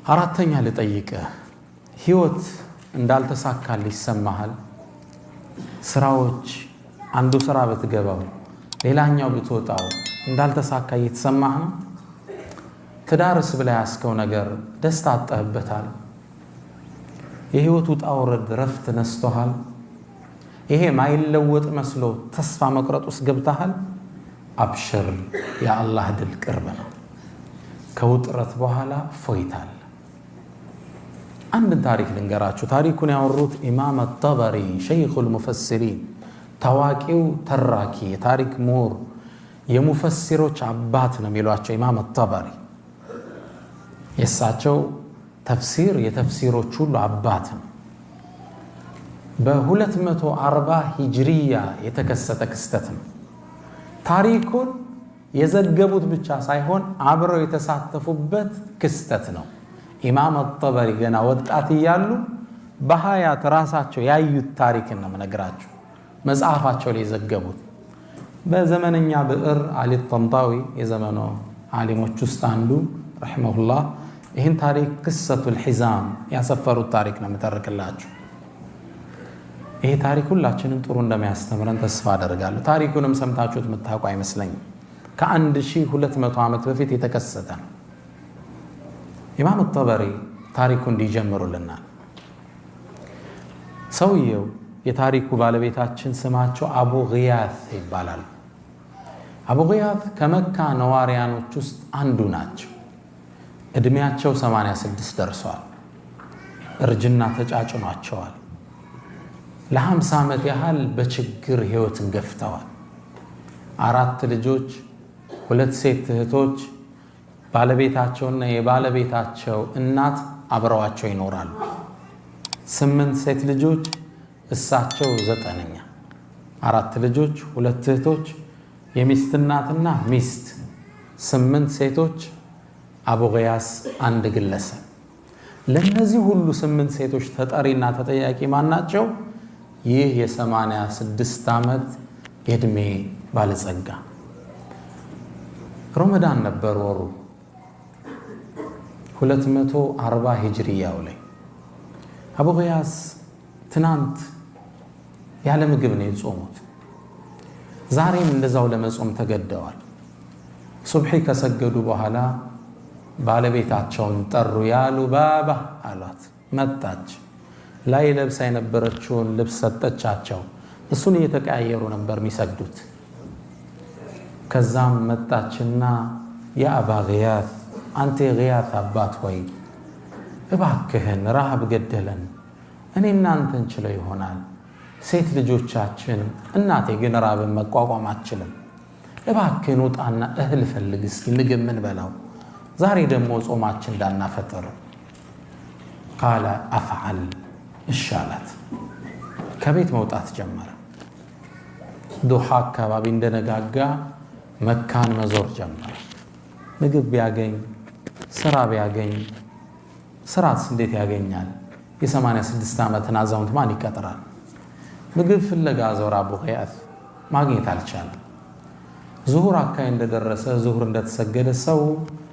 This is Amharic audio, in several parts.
አራተኛ ልጠይቀ ህይወት እንዳልተሳካል ይሰማሃል? ስራዎች አንዱ ስራ በትገባው ሌላኛው ብትወጣው እንዳልተሳካ እየተሰማህ ነው? ትዳርስ ብላ ያስከው ነገር ደስታ አጣህበታል? የህይወት ውጣ ውረድ ረፍት ነስቶሃል? ይሄ ማይለወጥ መስሎ ተስፋ መቁረጥ ውስጥ ገብተሃል? አብሽር፣ የአላህ ድል ቅርብ ነው። ከውጥረት በኋላ ፎይታል። አንድ ታሪክ ልንገራችሁ። ታሪኩን ያወሩት ኢማም አጠበሪ ሸይኹል ሙፈሲሪን፣ ታዋቂው ተራኪ የታሪክ ምሁር የሙፈሲሮች አባት ነው የሚሏቸው ኢማም አጠበሪ። የእሳቸው ተፍሲር የተፍሲሮች ሁሉ አባት ነው። በ240 ሂጅሪያ የተከሰተ ክስተት ነው። ታሪኩን የዘገቡት ብቻ ሳይሆን አብረው የተሳተፉበት ክስተት ነው። ኢማም አጠበሪ ገና ወጣት እያሉ በሀያት ራሳቸው ያዩት ታሪክን ነው የምነግራችሁ። መጽሐፋቸው ላይ የዘገቡት በዘመነኛ ብዕር አሊ ጠንጣዊ የዘመኑ ዓሊሞች ውስጥ አንዱ ረሒመሁላህ ይህን ታሪክ ቅሰቱል ሒዛም ያሰፈሩት ታሪክ ነው የምተርክላችሁ። ይሄ ታሪክ ሁላችንም ጥሩ እንደሚያስተምረን ተስፋ አደርጋለሁ። ታሪኩንም ሰምታችሁት የምታውቁ አይመስለኝም። ከ1200 ዓመት በፊት የተከሰተ ነው። ኢማም አጠበሪ ታሪኩ እንዲጀምሩልናል። ሰውየው የታሪኩ ባለቤታችን ስማቸው አቡ ግያት ይባላል። አቡ ግያት ከመካ ነዋሪያኖች ውስጥ አንዱ ናቸው። እድሜያቸው 86 ደርሷል። እርጅና ተጫጭኗቸዋል። ለ50 ዓመት ያህል በችግር ህይወትን ገፍተዋል። 4 ልጆች፣ 2 ሴት እህቶች፣ ባለቤታቸውና የባለቤታቸው እናት አብረዋቸው ይኖራሉ። 8 ሴት ልጆች፣ እሳቸው 9ኛ። 4 ልጆች፣ 2 እህቶች፣ የሚስት እናትና ሚስት፣ 8 ሴቶች፣ አቡ ግያስ አንድ ግለሰብ። ለነዚህ ሁሉ 8 ሴቶች ተጠሪና ተጠያቂ ማናቸው? ይህ የ86 ዓመት የእድሜ ባለጸጋ። ረመዳን ነበር ወሩ 240 ሂጅሪያው ላይ። አቡ ግያስ ትናንት ያለ ምግብ ነው የጾሙት። ዛሬም እንደዛው ለመጾም ተገደዋል። ሱብሒ ከሰገዱ በኋላ ባለቤታቸውን ጠሩ። ያሉ ባባ አሏት። መጣች። ላይ ለብሳ የነበረችውን ልብስ ሰጠቻቸው። እሱን እየተቀያየሩ ነበር የሚሰግዱት። ከዛም መጣችና የአባ ግያት፣ አንተ የግያት አባት ሆይ እባክህን ረሃብ ገደለን፣ እኔ እናንተን ችለው ይሆናል፣ ሴት ልጆቻችን፣ እናቴ ግን ረሃብን መቋቋም አትችልም። እባክህን ውጣና እህል ፈልግ እስኪ ምግብ ምን በላው፣ ዛሬ ደግሞ ጾማችን እንዳናፈጥር። ቃለ አፍዓል፣ እሻላት። ከቤት መውጣት ጀመረ። ዱሓ አካባቢ እንደነጋጋ መካን መዞር ጀመረ። ምግብ ቢያገኝ ስራ ቢያገኝ፣ ስራስ እንዴት ያገኛል? የ86 ዓመትን አዛውንት ማን ይቀጥራል? ምግብ ፍለጋ ዞር። አቡ ግያት ማግኘት አልቻለም። ዙሁር አካባቢ እንደደረሰ ዙሁር እንደተሰገደ ሰው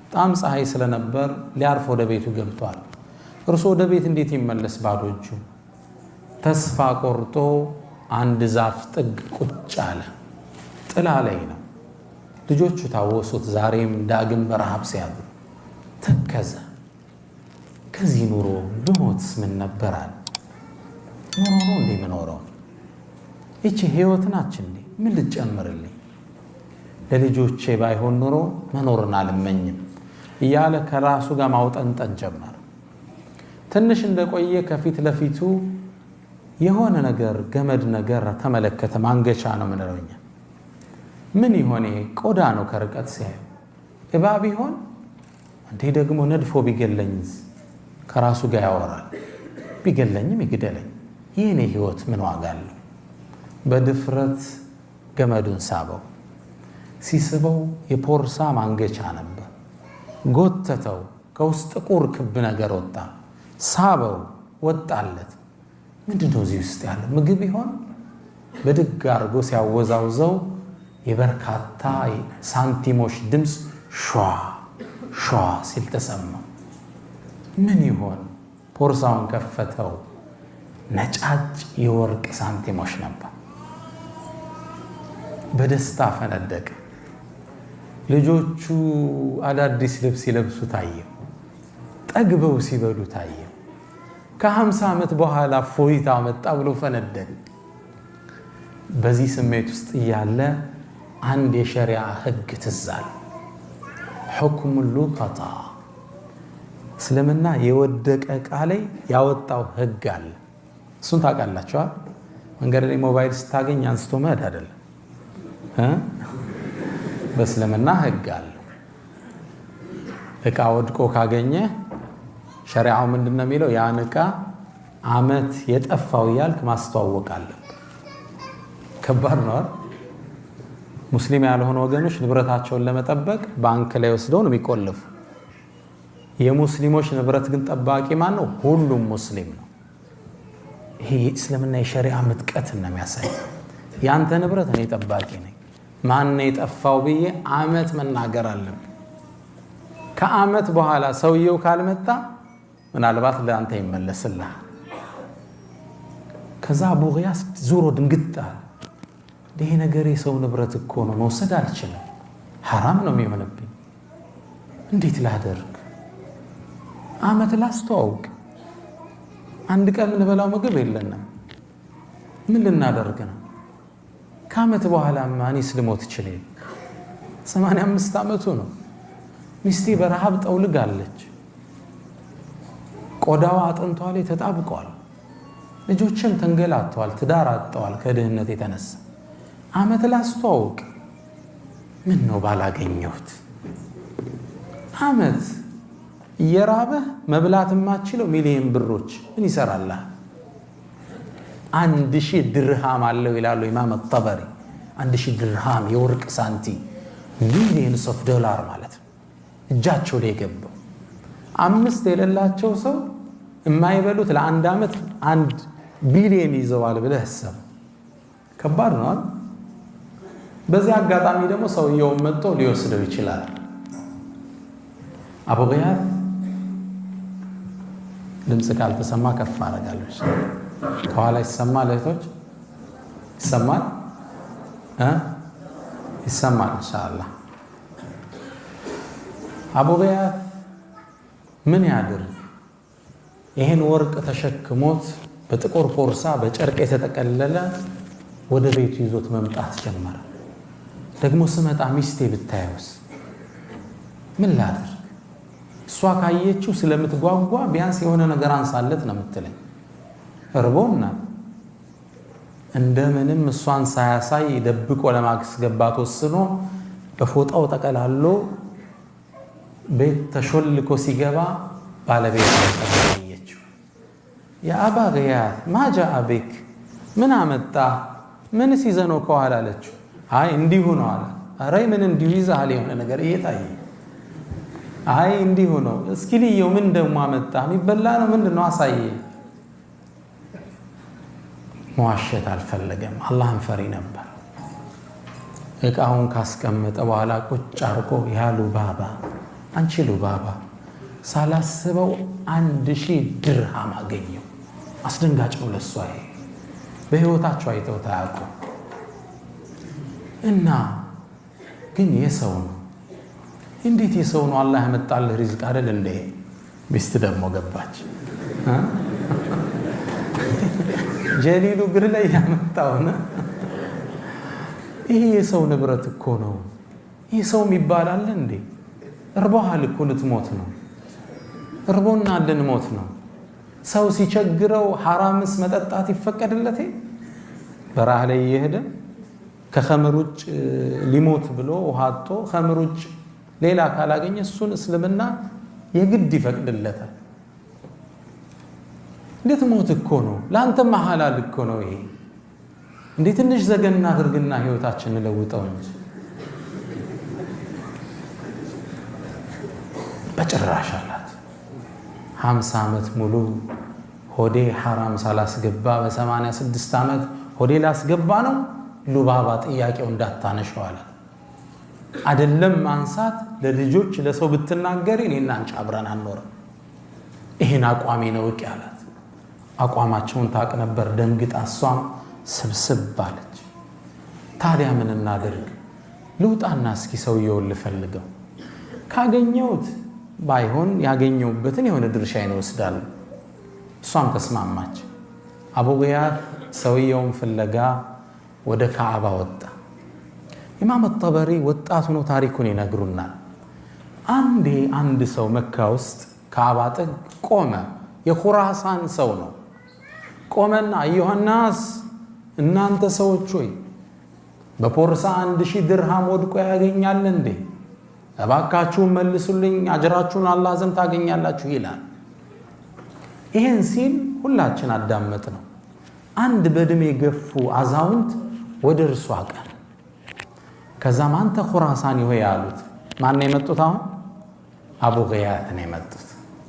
በጣም ፀሐይ ስለነበር ሊያርፍ ወደ ቤቱ ገብቷል። እርሱ ወደ ቤት እንዴት ይመለስ ባዶ እጁ? ተስፋ ቆርጦ አንድ ዛፍ ጥግ ቁጭ አለ። ጥላ ላይ ነው። ልጆቹ ታወሱት። ዛሬም ዳግም በረሃብ ሲያድሩ ተከዘ። ከዚህ ኑሮ ብሞትስ ምን ነበራል? ኑሮ ነው እንዴ ምኖረው? ይቺ ህይወት ናች እንዴ? ምን ልጨምርልኝ? ለልጆቼ ባይሆን ኑሮ መኖርን አልመኝም እያለ ከራሱ ጋር ማውጠንጠን ጀመረ። ትንሽ እንደቆየ ከፊት ለፊቱ የሆነ ነገር ገመድ ነገር ተመለከተ። ማንገቻ ነው ምንለው እኛ። ምን ይሆን ይሄ? ቆዳ ነው ከርቀት ሲያዩ። እባብ ይሆን እንዴ? ደግሞ ነድፎ ቢገለኝስ? ከራሱ ጋር ያወራል። ቢገለኝም ይግደለኝ፣ የኔ ህይወት ምን ዋጋ አለው? በድፍረት ገመዱን ሳበው። ሲስበው የፖርሳ ማንገቻ ነበር። ጎተተው። ከውስጥ ጥቁር ክብ ነገር ወጣ። ሳበው፣ ወጣለት። ምንድነው እዚህ ውስጥ ያለው? ምግብ ይሆን? በድግ አድርጎ ሲያወዛውዘው የበርካታ ሳንቲሞች ድምፅ ሿ ሿ ሲል ተሰማ። ምን ይሆን? ቦርሳውን ከፈተው። ነጫጭ የወርቅ ሳንቲሞች ነበር። በደስታ ፈነደቀ። ልጆቹ አዳዲስ ልብስ ይለብሱ ታየ። ጠግበው ሲበሉ ታየ። ከ50 ዓመት በኋላ ፎይታ መጣ ብሎ ፈነደቀ። በዚህ ስሜት ውስጥ እያለ አንድ የሸሪዓ ህግ ትዝ አለ። ሁክሙ ሉቀጣ፣ እስልምና የወደቀ ዕቃ ላይ ያወጣው ህግ አለ። እሱን ታውቃላችሁ። መንገድ ላይ ሞባይል ስታገኝ አንስቶ መሄድ አይደለም። በእስልምና ህግ አለ። ዕቃ ወድቆ ካገኘ ሸሪዓው ምንድነው የሚለው? ያን ዕቃ ዓመት የጠፋው እያልክ ማስተዋወቅ አለብህ። ከባድ ነው። ሙስሊም ያልሆኑ ወገኖች ንብረታቸውን ለመጠበቅ ባንክ ላይ ወስደው ነው የሚቆልፉ። የሙስሊሞች ንብረት ግን ጠባቂ ማን ነው? ሁሉም ሙስሊም ነው። ይሄ እስልምና የሸሪዓ ምጥቀት ነው የሚያሳይ። ያንተ ንብረት እኔ ጠባቂ ነኝ፣ ማን ነው የጠፋው ብዬ ዓመት መናገር አለብህ። ከዓመት በኋላ ሰውየው ካልመጣ ምናልባት ለአንተ ይመለስልሃል። ከዛ አቡ ጊያስ ዙሮ ድንግጥ አለ። ይሄ ነገር የሰው ንብረት እኮ ነው፣ መውሰድ አልችልም፣ ሐራም ነው የሚሆንብኝ። እንዴት ላደርግ? ዓመት ላስተዋውቅ፣ አንድ ቀን ልበላው ምግብ የለንም፣ ምን ልናደርግ ነው? ከዓመት በኋላ እኔስ ልሞት ይችላል። 85 ዓመቱ ነው። ሚስቴ በረሃብ ጠውልጋለች። ቆዳዋ አጥንቷ ላይ ተጣብቀዋል። ልጆችም ተንገላተዋል፣ ትዳር አጥተዋል ከድህነት የተነሳ። ዓመት ላስተዋውቅ፣ ምን ነው ባላገኘሁት? ዓመት እየራበህ መብላት የማትችለው ሚሊዮን ብሮች ምን ይሰራልህ? 1000 ድርሃም አለው ይላሉ ኢማም ጠበሪ። 1000 ድርሃም የወርቅ ሳንቲም ሚሊዮንስ ኦፍ ዶላር ማለት ነው እጃቸው ላይ የገባው። 5 የሌላቸው ሰው የማይበሉት ለአንድ ዓመት 1 ቢሊዮን ይዘዋል ብለህ አስብ። ከባድ ነው። በዚህ አጋጣሚ ደግሞ ሰውየውን መጥቶ ሊወስደው ይችላል። አቡ ጊያስ ድምፅ ካልተሰማ ከፍ አደርጋለሁ። ከኋላ ይሰማል? እህቶች ይሰማል? ይሰማል ኢንሻአላህ። አቡ ጊያስ ምን ያድርግ? ይሄን ወርቅ ተሸክሞት በጥቁር ቦርሳ በጨርቅ የተጠቀለለ ወደ ቤቱ ይዞት መምጣት ጀመረ። ደግሞ ስመጣ ሚስቴ ብታየውስ ምን ላድርግ? እሷ ካየችው ስለምትጓጓ ቢያንስ የሆነ ነገር አንሳለት ነው የምትለኝ። እርቦና እንደምንም እሷን ሳያሳይ ደብቆ ለማስገባት ወስኖ በፎጣው ጠቀላሎ ቤት ተሾልኮ ሲገባ ባለቤት አየችው። የአባ ጊያስ ማጃ አቤክ፣ ምን አመጣ? ምን ሲዘነው ከኋላ አለችው። አይ እንዲሁ ነው አለ። አረ ምን እንዲሁ ይዛል? የሆነ ነገር እየታየ። አይ እንዲሁ ነው። እስኪ ልየው፣ ምን ደግሞ አመጣ? የሚበላ ነው ምንድነው? አሳየ። መዋሸት አልፈለገም። አላህን ፈሪ ነበር። እቃውን ካስቀመጠ በኋላ ቁጭ አርቆ ያ ሉባባ፣ አንቺ ሉባባ፣ ሳላስበው 1000 ድርሃም አገኘው። አስደንጋጭ ነው ለሷ። ይሄ በህይወታቸው አይተው ታያውቁ። እና ግን የሰው ነው። እንዴት የሰው ነው? አላህ ያመጣልህ ሪዝቅ አይደል እንዴ? ሚስት ደግሞ ገባች። ጀሊሉ እግር ላይ ያመጣውና ይሄ የሰው ንብረት እኮ ነው። ይሄ ሰው ይባላል እንዴ? እርቦሃል እኮ ልትሞት ነው። እርቦና ልንሞት ነው። ሰው ሲቸግረው ሐራምስ መጠጣት ይፈቀድለቴ? በራህ ላይ እየሄደ ከኸምር ውጭ ሊሞት ብሎ ውሃጦ ኸምር ውጭ ሌላ ካላገኘ እሱን እስልምና የግድ ይፈቅድለታል። እንዴት ሞት እኮ ነው። ለአንተማ ሐላል እኮ ነው። ይሄ እንዴ ትንሽ ዘገና አድርግና ህይወታችንን ለውጠው እንጂ በጭራሽ አላት። 50 ዓመት ሙሉ ሆዴ ሐራም ሳላስገባ በ86 ዓመት ሆዴ ላስገባ ነው። ሉባባ ጥያቄው እንዳታነሸው አለ። አይደለም ማንሳት ለልጆች ለሰው ብትናገሪ እኔና አንቺ አብረን አንኖርም። ይሄን አቋሜ ነው እቂ አላት። አቋማቸውን ታቅ ነበር። ደንግጣ እሷም ስብስብ ባለች። ታዲያ ምን እናደርግ? ልውጣና እስኪ ሰውየውን ልፈልገው፣ ካገኘሁት ባይሆን ያገኘሁበትን የሆነ ድርሻዬን እወስዳለሁ። እሷም ተስማማች። አቡ ጊያት ሰውየውን ፍለጋ ወደ ካዕባ ወጣ። ኢማም አጠበሪ ወጣት ሆኖ ታሪኩን ይነግሩናል። አንዴ አንድ ሰው መካ ውስጥ ካዕባ ጥግ ቆመ። የኹራሳን ሰው ነው። ቆመና አዩሃናስ፣ እናንተ ሰዎች ሆይ በፖርሳ 1000 ድርሃም ወድቆ ያገኛል እንዴ? እባካችሁን መልሱልኝ፣ አጅራችሁን አላህ ዘንድ ታገኛላችሁ ይላል። ይሄን ሲል ሁላችን አዳመጥ ነው። አንድ በእድሜ ገፉ አዛውንት ወደ እርሱ አቀን። ከዛም አንተ ኹራሳኒ ሆይ አሉት። ማን ነው የመጡት? አሁን አቡ ጊያት ነው የመጡት።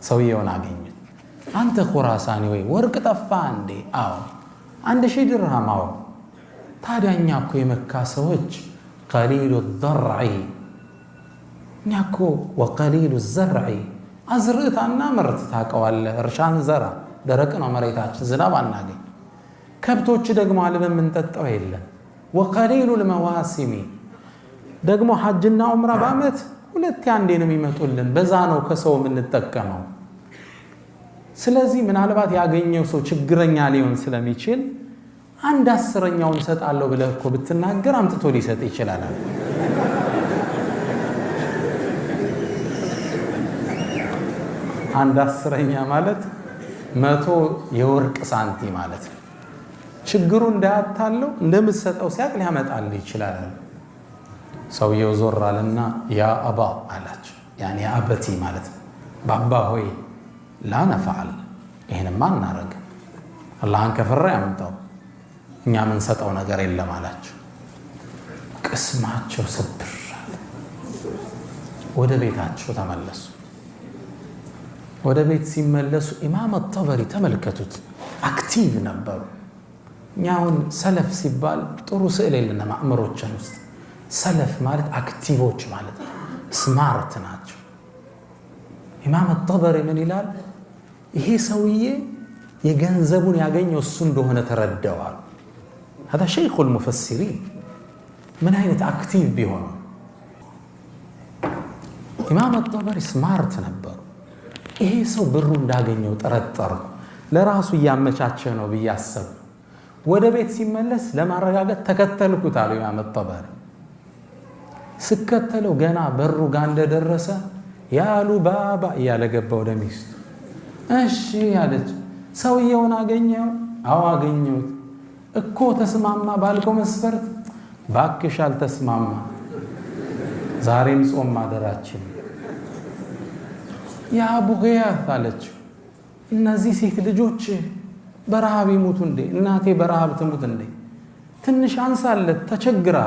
ሰውየውን አገኙት። አንተ ኹራሳኒ ሆይ ወርቅ ጠፋ እንዴ? አዎ። 1000 ድርሃም? አዎ። ታዲያ እኛ እኮ የመካ ሰዎች ቀሊሉ ዘርዒ፣ እኛ እኮ ወቀሊሉ ዘርዒ፣ አዝርዕታና ምርት ታውቀዋለህ። እርሻን ዘራ፣ ደረቅ ነው መሬታችን፣ ዝናብ አናገኝ። ከብቶች ደግሞ አልበን የምንጠጣው የለን። ወቀሊሉ ልመዋሲሚ፣ ደግሞ ሐጅና ዑምራ በዓመት 2 አንዴ ነው የሚመጡልን። በዛ ነው ከሰው የምንጠቀመው። ስለዚህ ምናልባት ያገኘው ሰው ችግረኛ ሊሆን ስለሚችል 1/10ኛውን እሰጣለሁ ብለህ እኮ ብትናገር አምጥቶ ሊሰጥ ይችላል። 1/10ኛ ማለት 100 የወርቅ ሳንቲ ማለት ነው። ችግሩ እንዳያታለው እንደምትሰጠው ሲያቅ ሊያመጣልህ ይችላል። ሰውየው ዞር አለና ያ አባ አላቸው። ያኔ አበቲ ማለት ነው። ባባ ሆይ ላ ነፈዓል፣ ይሄንማ እናረግ፣ አላህን ከፈራ ያምጣው፣ እኛ የምንሰጠው ነገር የለም አላቸው። ቅስማቸው ስብር አለ። ወደ ቤታቸው ተመለሱ። ወደ ቤት ሲመለሱ ኢማም አጠበሪ ተመልከቱት፣ አክቲቭ ነበሩ። እኛውን ሰለፍ ሲባል ጥሩ ስዕል የለንም አእምሮችን ውስጥ። ሰለፍ ማለት አክቲቮች ማለት ነው፣ ስማርት ናቸው። ኢማም አጠበሪ ምን ይላል? ይሄ ሰውዬ የገንዘቡን ያገኘው እሱ እንደሆነ ተረዳዋል። هذا شيخ المفسرين من አይነት አክቲቭ ቢሆኑ። ኢማም አጠበሪ ስማርት ነበሩ። ይሄ ሰው ብሩ እንዳገኘው ጠረጠርኩ፣ ለራሱ እያመቻቸ ነው ብዬ አሰብኩ። ወደ ቤት ሲመለስ ለማረጋገጥ ተከተልኩት አሉ ኢማም አጠበሪ። ስከተለው ገና በሩ ጋር እንደደረሰ ያሉ ባባ እያለ ገባ ወደ ሚስቱ። እሺ ያለች፣ ሰውየውን አገኘው? አዎ አገኘሁት። እኮ ተስማማ ባልከው መስፈርት? ባክሽ አልተስማማ፣ ዛሬም ጾም ማደራችን። ያ አቡ ጊያት አለችው፣ እነዚህ ሴት ልጆች በረሃብ ይሙቱ እንዴ? እናቴ በረሃብ ትሙት እንዴ? ትንሽ አንሳለት፣ ተቸግራ።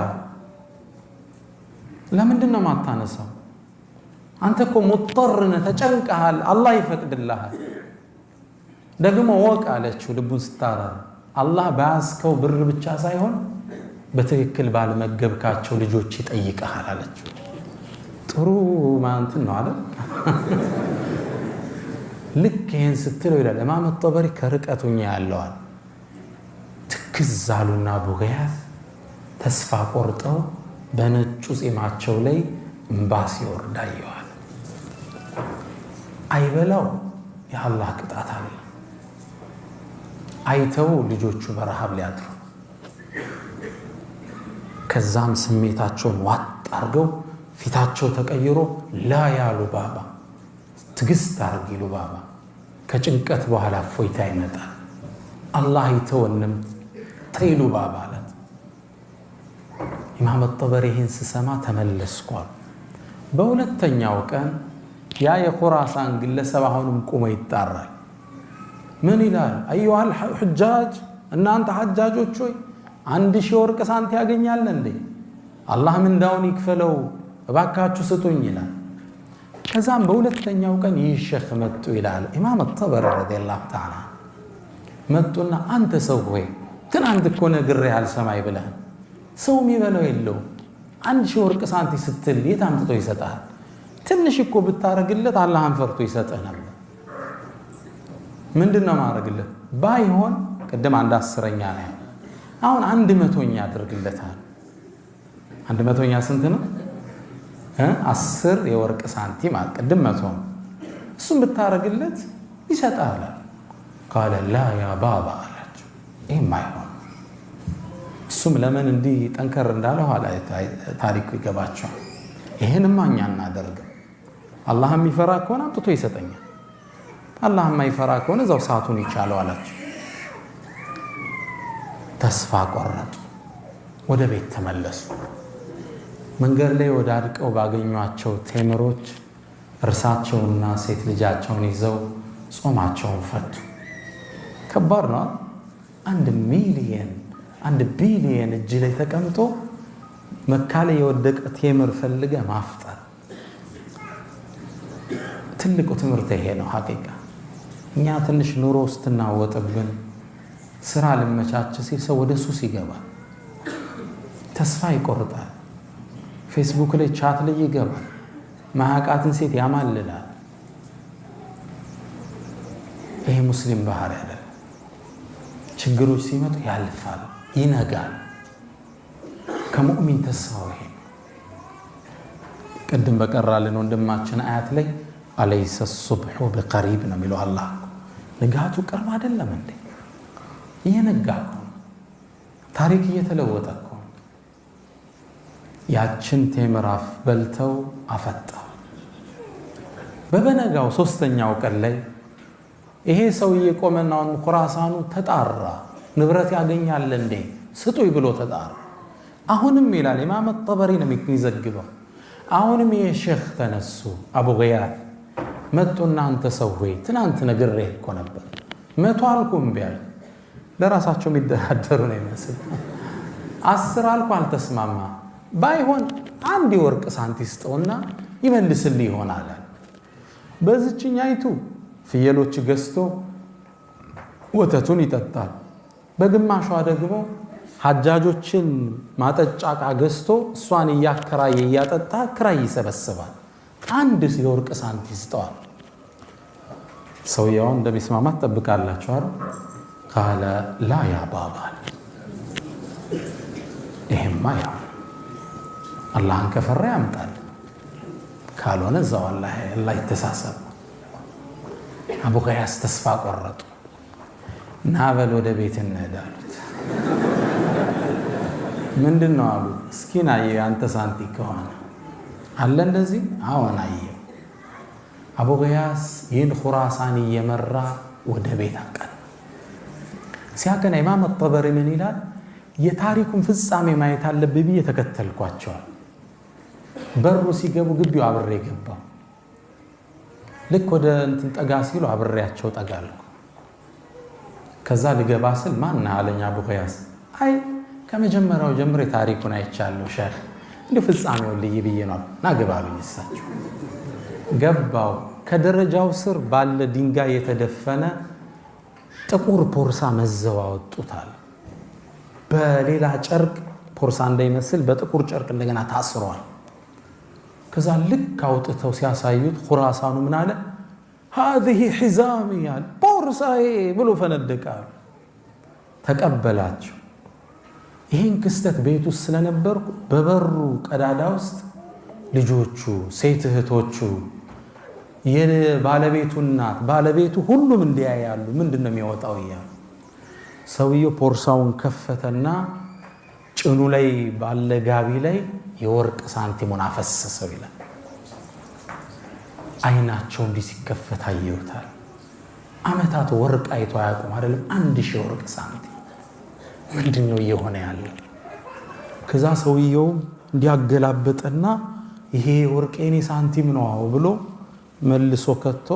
ለምንድን ነው ማታነሳው? አንተ እኮ ሙጠርነ ተጨንቀሃል፣ አላህ ይፈቅድልሃል። ደግሞ ወቅ አለችው ልቡን ስታራራ፣ አላህ በያዝከው ብር ብቻ ሳይሆን በትክክል ባልመገብካቸው ልጆች ይጠይቀሃል አለችው። ጥሩ ማንትን ነው አለ። ልክ ይህን ስትለው ይላል ኢማም አጠበሪ ከርቀቱኛ ያለዋል። ትክዝ አሉና አቡ ጊያት ተስፋ ቆርጠው በነጩ ጺማቸው ላይ እንባ ሲወርድ አየዋል። አይበላው የአላህ ቅጣት አለ። አይተው ልጆቹ በረሃብ ሊያድሩ። ከዛም ስሜታቸውን ዋጥ አድርገው ፊታቸው ተቀይሮ ላ ያሉ ባባ፣ ትግስት አድርጊሉ ባባ፣ ከጭንቀት በኋላ እፎይታ ይመጣል፣ አላህ ይተወንም ተይሉ ባባ አላት። ኢማም አጠበሪ ይህን ስሰማ ተመለስኳል። በሁለተኛው ቀን ያ የኹራሳን ግለሰብ አሁንም ቁሞ ይጣራል። ምን ይላል? አዩሃል ሑጃጅ፣ እናንተ ሐጃጆች ሆይ 1000 ወርቅ ሳንቲ ያገኛል እንዴ? አላህ ምንዳውን ይክፈለው፣ እባካችሁ ስጡኝ ይላል። ከዛም በሁለተኛው ቀን ይህ ሼኽ መጡ ይላል ኢማም አጠበሪ ረዲየላሁ ተዓላ። መጡና አንተ ሰው ሆይ ትናንት እኮ ነግሬህ አልሰማይ ብለህ ሰው የሚበላው የለው 1000 ወርቅ ሳንቲ ስትል የት አምጥቶ ይሰጣል? ትንሽ እኮ ብታረግለት አላህን ፈርቶ ይሰጥህ ነበር። ምንድነው ማድረግለት? ባይሆን ቀደም አንድ 10ኛ ነው አሁን 100ኛ አድርግለታል። 100ኛ ስንት ነው? 10 የወርቅ ሳንቲም ቀደም 100 እሱም ብታረግለት ይሰጣል። قال لا يا بابا አላቸው። ይሄም አይሆን። እሱም ለምን እንዲህ ጠንከር እንዳለው ኋላ ታሪኩ ይገባቸዋል። ይሄንማ እኛ እናደርግም። አላህ የሚፈራ ከሆነ አጥቶ ይሰጠኛል፣ አላህ የማይፈራ ከሆነ እዛው ሰዓቱን ይቻለው አላቸው። ተስፋ ቆረጡ። ወደ ቤት ተመለሱ። መንገድ ላይ ወዳድቀው ባገኟቸው ቴምሮች እርሳቸውና ሴት ልጃቸውን ይዘው ጾማቸውን ፈቱ። ከባድ ነው። 1 ቢሊየን እጅ ላይ ተቀምጦ መካ ላይ የወደቀ ቴምር ፈልገ ማፍጠር ትልቁ ትምህርት ይሄ ነው። ሐቂቃ እኛ ትንሽ ኑሮ ውስጥ እናወጥብን ስራ ልመቻች ሲል ሰው ወደ ሱስ ይገባል፣ ተስፋ ይቆርጣል፣ ፌስቡክ ላይ ቻት ላይ ይገባል፣ ማያቃትን ሴት ያማልላል። ይሄ ሙስሊም ባህሪ አይደለም። ችግሮች ሲመጡ ያልፋል፣ ይነጋል። ከሙእሚን ተስፋው ይሄ ቅድም በቀራልን ወንድማችን አያት ላይ አለይሰ ሱብሑ በቀሪብ ነው የሚለው አላህ። ንጋቱ ቅርብ አይደለም እንዴ? እየነጋ እኮ ታሪክ እየተለወጠ እኮ። ያችን ቴምር በልተው አፈጣው። በበነጋው 3ኛው ቀን ላይ ይሄ ሰውዬ ቆመናውን ኹራሳኑ ተጣራ። ንብረት ያገኛል እንዴ ስጡይ ብሎ ተጣራ። አሁንም ይላል ኢማም ጠበሪ ነው የሚዘግበው። አሁንም ይሄ ሼኽ ተነሱ አቡ ገያት መጡና አንተ ሰው ሆይ ትናንት ነግሬህ እኮ ነበር 100 አልኩም ቢያል ለራሳቸው የሚደራደሩ ነው ይመስል 10 አልኩ አልተስማማ ባይሆን 1 የወርቅ ሳንቲም ስጠውና ይመልስልህ ይሆናል። በዚህኛይቱ ፍየሎች ገዝቶ ወተቱን ይጠጣል። በግማሿ ደግሞ ሐጃጆችን ማጠጫ ዕቃ ገዝቶ እሷን እያከራየ እያጠጣ ክራይ ይሰበስባል። 1 የወርቅ ሳንቲም ስጠዋል። ሰውየው እንደሚስማማት ጠብቃላችሁ አይደል? ቃለ ላ ያ ባባ ይሄማ ያው አላህን ከፈራ ያምጣል፣ ካልሆነ እዛው አላህ ይተሳሰብ። አቡ ገያስ ተስፋ ቆረጡ። ናበል ወደ ቤት እንሄዳሉት። ምንድነው አሉ። እስኪ ናየ አንተ ሳንቲም ከሆነ አለ እንደዚህ አሁን አየው። አቡ ገያስ ይህን ኹራሳን እየመራ ወደ ቤት አቀና። ሲያቀና ኢማም ጠበሪ ምን ይላል? የታሪኩን ፍጻሜ ማየት አለብኝ ብዬ ተከተልኳቸዋል። በሩ ሲገቡ ግቢው አብሬ ገባው። ልክ ወደ እንትን ጠጋ ሲሉ አብሬያቸው ጠጋልኩ። ከዛ ልገባ ስል ማን አለኝ አቡ ገያስ። አይ ከመጀመሪያው ጀምሬ ታሪኩን አይቻለሁ ሼኽ፣ እንዲሁ ፍጻሜውን ልይ ብዬ ነው ናገባሉኝ። እሳቸው ገባው። ከደረጃው ስር ባለ ድንጋይ የተደፈነ ጥቁር ፖርሳ መዘው አወጡታል። በሌላ ጨርቅ ፖርሳ እንዳይመስል በጥቁር ጨርቅ እንደገና ታስሯል። ከዛ ልክ አውጥተው ሲያሳዩት ኹራሳኑ ምን አለ? هذه حزامي ያለ ፖርሳዬ ብሎ ፈነደቃል። ተቀበላቸው። ይህን ክስተት ቤት ውስጥ ስለነበርኩ በበሩ ቀዳዳ ውስጥ ልጆቹ፣ ሴት እህቶቹ፣ የባለቤቱ እናት፣ ባለቤቱ ሁሉም እንዲያያሉ ምንድነው የሚወጣው እያሉ ሰውየው ፖርሳውን ከፈተና ጭኑ ላይ ባለ ጋቢ ላይ የወርቅ ሳንቲሙን አፈሰሰው ይላል። አይናቸው እንዲህ ሲከፈት አየውታል። አመታት ወርቅ አይቶ አያውቁም አይደለም። 1000 የወርቅ ሳንቲም ምንድነው እየሆነ ያለው? ከዛ ሰውየው እንዲያገላበጠና ይሄ ወርቅ የኔ ሳንቲም ነው ብሎ መልሶ ከቶ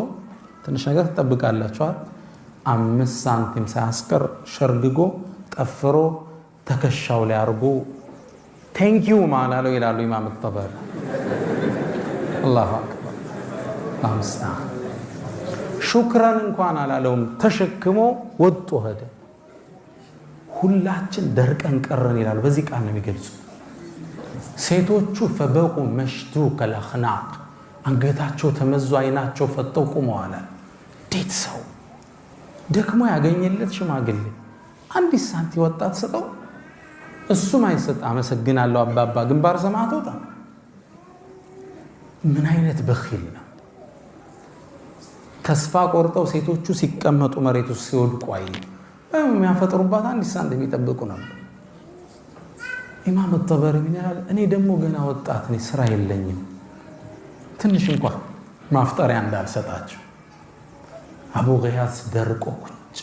ትንሽ ነገር ተጠብቃላችሁ 5 ሳንቲም ሳያስቀር ሸርግጎ ጠፍሮ ተከሻው ላይ አርጎ ቴንኪው ማላለው ይላሉ ኢማም ጠበሪ። አላሁ አክበር አምስታ ሹክራን እንኳን አላለውም። ተሸክሞ ወጥቶ ሄደ። ሁላችን ደርቀን ቀረን ይላሉ። በዚህ ቃል ነው የሚገልጹ። ሴቶቹ ፈበቁ መሽቱ ከላኽናቅ አንገታቸው ተመዞ አይናቸው ፈጠው ቆመዋል። እንዴት ሰው ደክሞ ያገኘለት ሽማግሌ አንዲት ሳንቲ ወጣት ሰጠው እሱም አይሰጥ አመሰግናለሁ አባባ ግንባር ሰማቶታ ምን አይነት በኺል ነው ተስፋ ቆርጠው ሴቶቹ ሲቀመጡ መሬቱ ሲወድቁ አይ የሚያፈጥሩባት አንዲት ሳንቲ የሚጠብቁ ነበር ኢማም الطبري ምን ያህል እኔ ደግሞ ገና ወጣት ነኝ ስራ የለኝም ትንሽ እንኳን ማፍጠሪያ እንዳልሰጣቸው አቡ ገያስ ደርቆ ቁጭ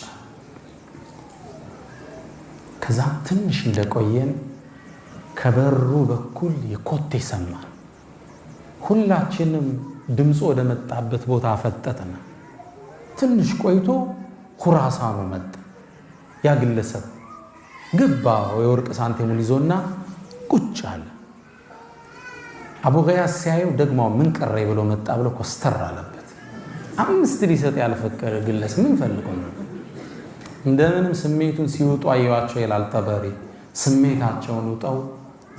ከዛ ትንሽ እንደቆየን ከበሩ በኩል የኮቴ ሰማ ሁላችንም ድምፁ ወደ መጣበት ቦታ ፈጠጥና ትንሽ ቆይቶ ኩራሳኑ መጣ ያ ግለሰብ ገባ የወርቅ ሳንቲሙን ይዞና ቁጭ አለ አቡ ገያስ ሲያየው ደግሞ ምን ቀረይ ብሎ መጣ ብሎ ኮስተር አለበት 5 ሊሰጥ ያልፈቀደ ግለሰብ ምን ፈልጎ ነው እንደምንም ስሜቱን ሲውጡ አየዋቸው ይላል ጠበሪ ስሜታቸውን ውጠው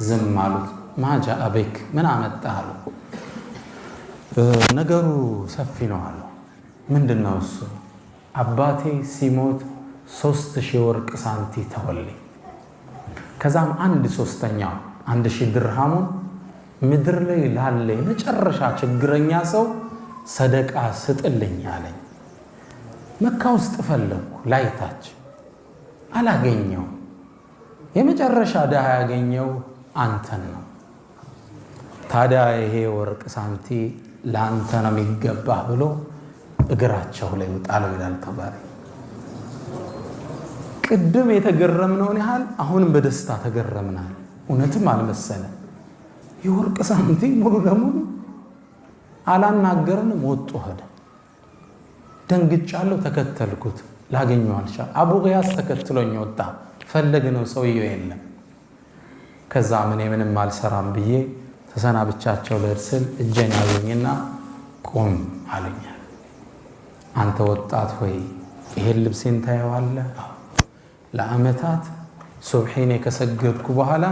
ዝም አሉት ማጃ አበክ ምን አመጣህ አሉ ነገሩ ሰፊ ነው አሉ ምንድነው እሱ አባቴ ሲሞት 3000 ወርቅ ሳንቲ ተወልኝ ከዛም 1/3 1000 ድርሃሙን ምድር ላይ ላለ የመጨረሻ ችግረኛ ሰው ሰደቃ ስጥልኝ አለኝ መካ ውስጥ ፈለኩ ላይታች አላገኘው የመጨረሻ ዳህ ያገኘው አንተን ነው ታዲያ ይሄ ወርቅ ሳንቲ ላንተ ነው የሚገባህ ብሎ እግራቸው ላይ ወጣለው ይላል ጠበሪ ቅድም የተገረምነውን ያህል አሁንም በደስታ ተገረምናል እውነትም አልመሰለ የወርቅ ሳንቲ ሙሉ ለሙሉ አላናገረንም ወጥቶ ሄደ ደንግጫለሁ ተከተልኩት ላገኘው አልቻል አቡ ገያስ ተከትሎኝ ወጣ ፈለግነው ሰውየው የለም ከዛ ምንም አልሰራም ብዬ ተሰናብቻቸው ለርስል እጄን ያዘኝና ቆም አለኝ አንተ ወጣት ሆይ ይሄን ልብሴን ታየዋለህ ለአመታት ሱብሂኔ ከሰገድኩ በኋላ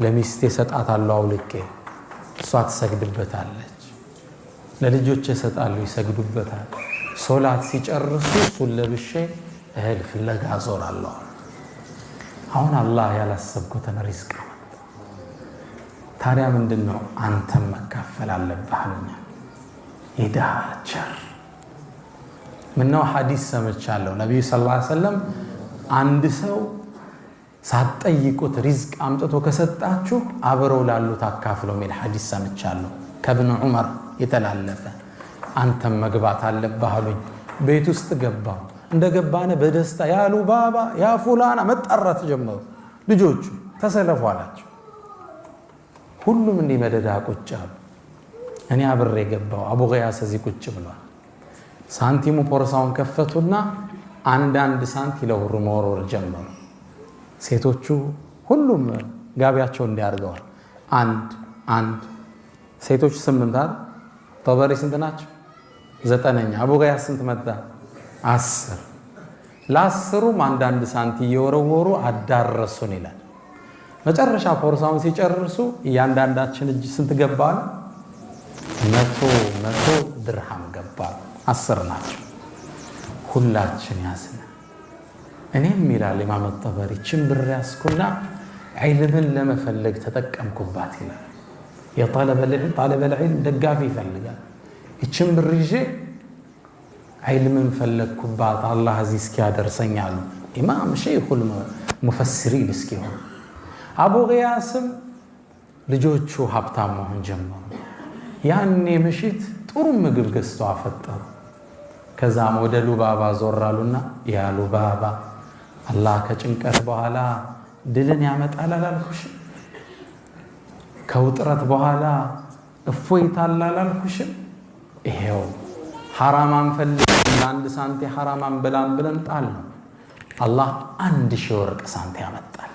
ለሚስቴ ሰጣታለሁ አውልቄ እሷ ትሰግድበታለች ለልጆቼ ሰጣለሁ ይሰግዱበታል ሶላት ሲጨርሱ እሱን ለብሼ እህል ፍለጋ ዞራለሁ አሁን አላህ ያላሰብኩትን ሪዝቅ ታዲያ ምንድነው አንተም መካፈል አለብህ አለኝ ይዳቸር ምነው ሐዲስ ሰምቻለሁ ነብዩ ሰለላሁ ዐለይሂ ወሰለም አንድ ሰው ሳትጠይቁት ሪዝቅ አምጥቶ ከሰጣችሁ አብረው ላሉት አካፍለው ሚል ሐዲስ ሰምቻለሁ ከብኑ ዑመር የተላለፈ አንተም መግባት አለብህ አሉኝ ቤት ውስጥ ገባሁ እንደገባነ በደስታ ያሉ ባባ ያ ፉላና መጣራት ጀመሩ ልጆቹ ተሰለፉ አላቸው ሁሉም እንዲህ መደዳ ቁጭ አሉ እኔ አብሬ ገባሁ አቡ ገያስ እዚህ ቁጭ ብሏል ሳንቲሙ ፖርሳውን ከፈቱና አንድ ሳንቲ ለሁሩ መወርወር ጀመሩ ሴቶቹ ሁሉም ጋቢያቸው እንዲያርገዋል አንድ ሴቶቹ 8 ጠበሪ ስንት ናቸው 9 አቡ ገያስ ስንት መጣ 10 ለ10ሩም አንድ ሳንቲ እየወረወሩ አዳረሱን ይላል መጨረሻ ፖርሳውን ሲጨርሱ እያንዳንዳችን እጅ ስንት ገባል 100 ድርሃም ገባል 10 ናቸው ሁላችን ያዝነ እኔም ይላል ኢማም ጠበሪ ችምብር ያስኩና ዒልምን ለመፈለግ ተጠቀምኩባት ይላል የطلب العلم ደጋፊ ይፈልጋል ችምብር ይዤ ዒልምን ፈለግኩባት አላህ እዚህ እስኪያደርሰኛል ኢማም ሸይኹል ሙፈሲሪን እስኪሆን አቡ ገያስም ልጆቹ ሀብታም መሆን ጀመሩ ያኔ ምሽት ጥሩ ምግብ ገዝተው አፈጠሩ ከዛም ወደ ሉባባ ዞራሉና ያ ሉባባ አላህ ከጭንቀት በኋላ ድልን ያመጣል አላልኩሽ ከውጥረት በኋላ እፎይታ አላልኩሽ ይሄው ሐራማን ፈልግ አንድ ሳንቲ ሐራማን ብለን ጣል ነው አላህ 1000 ወርቅ ሳንቲ ያመጣል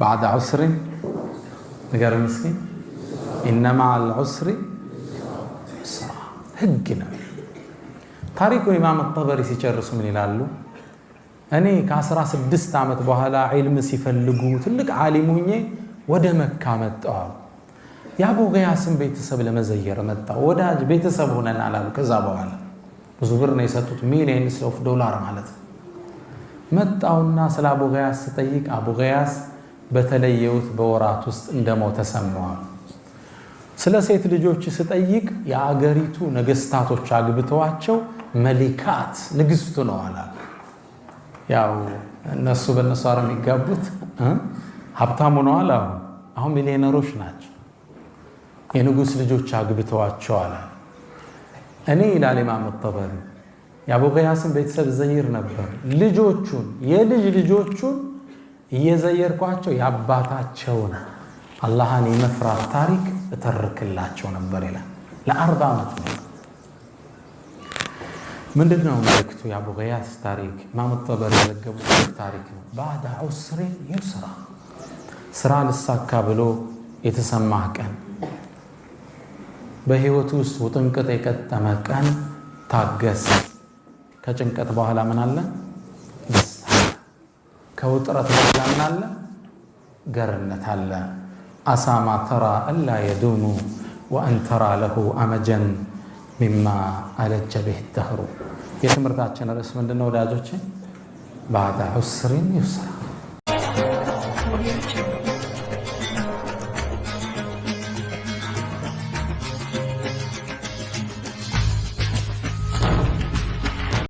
بعد عسر نقر مسكين إنما العسر يسرا هجنا تاريخ الإمام الطبري ሲጨርሱ ምን ይላሉ እኔ ከ16 ዓመት በኋላ ዒልም ሲፈልጉ ትልቅ ዓሊም ሆኜ ወደ መካ መጣሁ የአቡ ገያስን ቤተሰብ ለመዘየር መጣሁ ወዳጅ ቤተሰብ ሆነን አላሉ ከዛ በኋላ ብዙ ብር ነው የሰጡት ሚሊየንስ ኦፍ ዶላር ማለት መጣውና ስለ አቡ ገያስ ሲጠይቅ አቡ ገያስ በተለየውት በወራት ውስጥ እንደሞተ ሰማው ስለ ሴት ልጆች ሲጠይቅ የአገሪቱ ነገስታቶች አግብተዋቸው መሊካት ንግስቱ ነው አላ ያው እነሱ በእነሱ አረም ይጋቡት ሀብታሙ ነው አላ አሁን ሚሊዮነሮች ናቸው የንጉስ ልጆች አግብተዋቸው አላ እኔ ኢላሊ ኢማም ጠበሪ የአቡ ገያስን ቤተሰብ ዘይር ነበር ልጆቹን የልጅ ልጆቹን እየዘየርኳቸው ያባታቸውን አላህን የመፍራት ታሪክ እተርክላቸው ነበር ይላል ለ40 ዓመት ነው ምንድነው መልእክቱ የአቡ ገያስ ታሪክ ኢማም ጠበሪ የዘገቡት ታሪክ ነው بعد عسر يسرا ስራ ልሳካ ብሎ የተሰማህ ቀን በህይወቱ ውስጥ ውጥንቅጥ የቀጠመ ቀን ታገስ ከጭንቀት በኋላ ምን አለ ደስታ ከውጥረት በኋላ ምን አለ ገርነት አለ አሳማ ተራ አላ የዱሙ ወአን ተራ ለሁ አመጀን ሚማ አለጀ ቢህ الدهر የትምህርታችን ርዕስ ምንድነው ወዳጆቼ بعد عسر يسرا